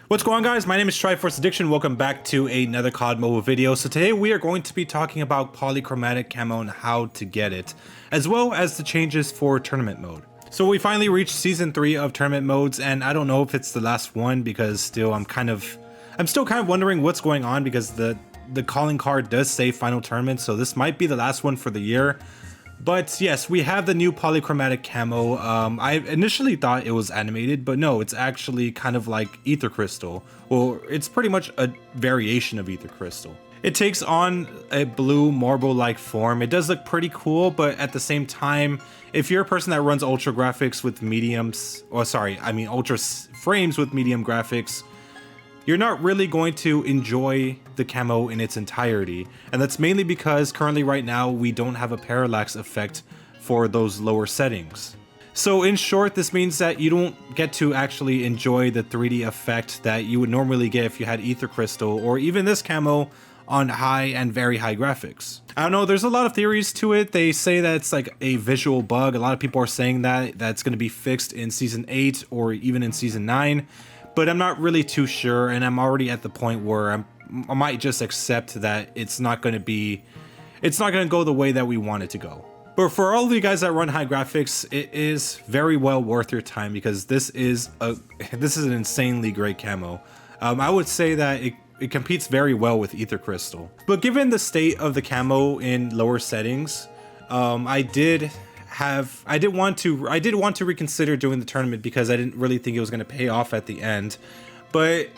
What's going on, guys? My name is Triforce Addiction. Welcome back to another COD mobile video. So today we are going to be talking about polychromatic camo and how to get it, as well as the changes for tournament mode. So we finally reached season 3 of tournament modes, and I don't know if it's the last one because still I'm still kind of wondering what's going on, because the calling card does say final tournament, so this might be the last one for the year. But yes, we have the new polychromatic camo. I initially thought it was animated, but no, it's actually kind of like ether crystal. Well, it's pretty much a variation of ether crystal. It takes on a blue marble-like form. It does look pretty cool, but at the same time, if you're a person that runs ultra graphics with mediums, ultra frames with medium graphics, you're not really going to enjoy the camo in its entirety. And that's mainly because currently right now we don't have a parallax effect for those lower settings. So in short, this means that you don't get to actually enjoy the 3D effect that you would normally get if you had ether crystal or even this camo on high and very high graphics. I don't know, there's a lot of theories to it. They say that it's like a visual bug. A lot of people are saying that that's going to be fixed in season 8 or even in season 9. But I'm not really too sure, and I'm already at the point where I might just accept that it's not going to go the way that we want it to go. But for all of you guys that run high graphics, it is very well worth your time, because this is an insanely great camo. I would say that it competes very well with ether crystal. But given the state of the camo in lower settings, I did want to reconsider doing the tournament, because I didn't really think it was going to pay off at the end. But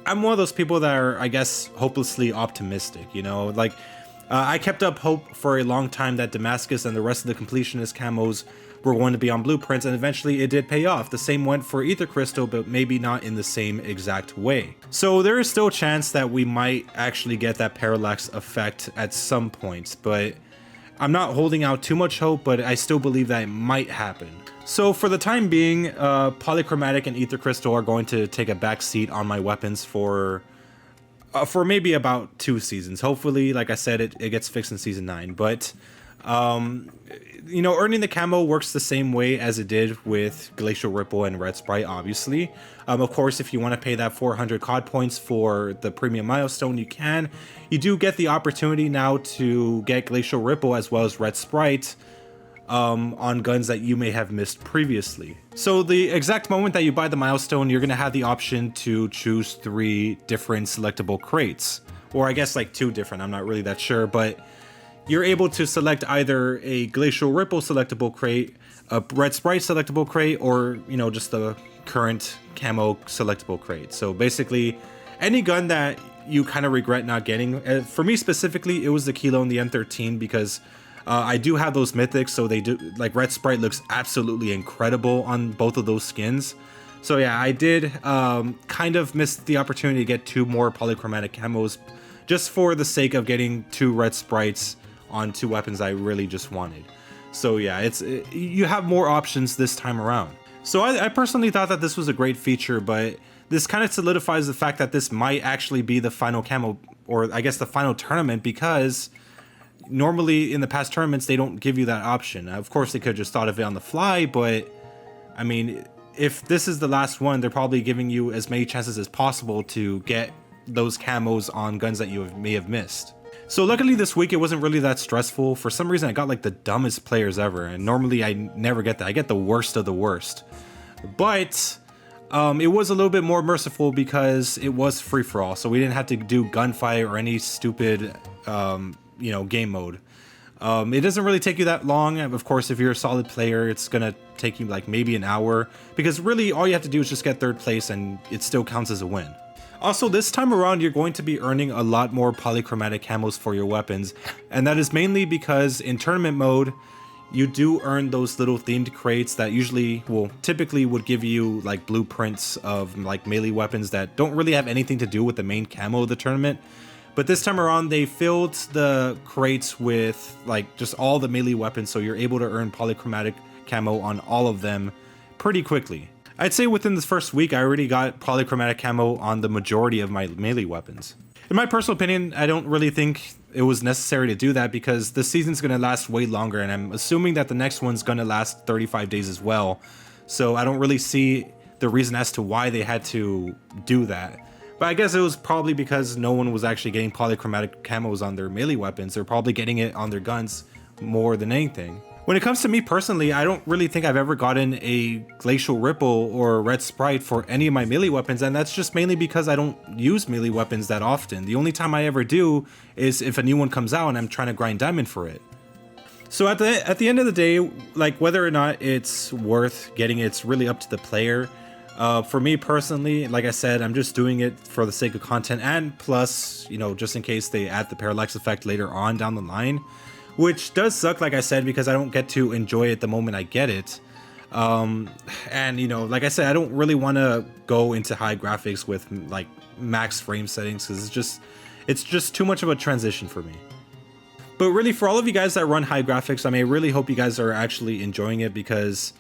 I'm one of those people that are, I guess, hopelessly optimistic, you know? Like, I kept up hope for a long time that Damascus and the rest of the completionist camos were going to be on blueprints, and eventually it did pay off. The same went for ether crystal, but maybe not in the same exact way. So there is still a chance that we might actually get that parallax effect at some point, but I'm not holding out too much hope, but I still believe that it might happen. So for the time being, polychromatic and ether crystal are going to take a back seat on my weapons for maybe about 2 seasons. Hopefully, like I said, it gets fixed in season 9. But you know, earning the camo works the same way as it did with Glacial Ripple and Red Sprite, obviously. Of course, if you want to pay that 400 COD points for the premium milestone, you can. You do get the opportunity now to get Glacial Ripple as well as Red Sprite on guns that you may have missed previously. So the exact moment that you buy the milestone, you're going to have the option to choose 3 different selectable crates. Or I guess like 2 different, I'm not really that sure, but you're able to select either a Glacial Ripple selectable crate, a Red Sprite selectable crate, or, you know, just the current camo selectable crate. So basically, any gun that you kind of regret not getting. For me specifically, it was the Kilo and the M13, because I do have those mythics, so they do, like, Red Sprite looks absolutely incredible on both of those skins. So yeah, I did kind of miss the opportunity to get 2 more polychromatic camos, just for the sake of getting 2 Red Sprites on 2 weapons I really just wanted. So yeah, you have more options this time around. So I personally thought that this was a great feature, but this kind of solidifies the fact that this might actually be the final camo, or I guess the final tournament, because normally in the past tournaments they don't give you that option. Of course, they could have just thought of it on the fly, but I mean, if this is the last one, they're probably giving you as many chances as possible to get those camos on guns that you may have missed. So luckily this week it wasn't really that stressful. For some reason I got like the dumbest players ever, and normally I never get that. I get the worst of the worst. But it was a little bit more merciful because it was free-for-all, so we didn't have to do gunfight or any stupid you know, game mode. It doesn't really take you that long. Of course, if you're a solid player, it's gonna take you like maybe an hour, because really all you have to do is just get 3rd place and it still counts as a win. Also, this time around, you're going to be earning a lot more polychromatic camos for your weapons, and that is mainly because in tournament mode, you do earn those little themed crates that typically would give you like blueprints of like melee weapons that don't really have anything to do with the main camo of the tournament. But this time around, they filled the crates with like just all the melee weapons, so you're able to earn polychromatic camo on all of them pretty quickly. I'd say within this first week, I already got polychromatic camo on the majority of my melee weapons. In my personal opinion, I don't really think it was necessary to do that, because the season's going to last way longer, and I'm assuming that the next one's going to last 35 days as well. So I don't really see the reason as to why they had to do that. But I guess it was probably because no one was actually getting polychromatic camos on their melee weapons. They're probably getting it on their guns more than anything. When it comes to me personally, I don't really think I've ever gotten a Glacial Ripple or Red Sprite for any of my melee weapons, and that's just mainly because I don't use melee weapons that often. The only time I ever do is if a new one comes out and I'm trying to grind diamond for it. So at the end of the day, like whether or not it's worth getting it, it's really up to the player. For me personally, like I said, I'm just doing it for the sake of content, and plus, you know, just in case they add the parallax effect later on down the line, which does suck, like I said, because I don't get to enjoy it the moment I get it. And you know, like I said, I don't really want to go into high graphics with like max frame settings, because it's just too much of a transition for me. But really, for all of you guys that run high graphics, I mean, I really hope you guys are actually enjoying it, because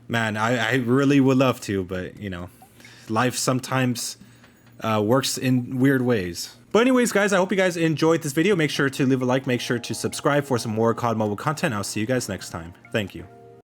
man, I really would love to, but you know, life sometimes works in weird ways. But anyways, guys, I hope you guys enjoyed this video. Make sure to leave a like, make sure to subscribe for some more COD mobile content. I'll see you guys next time. Thank you.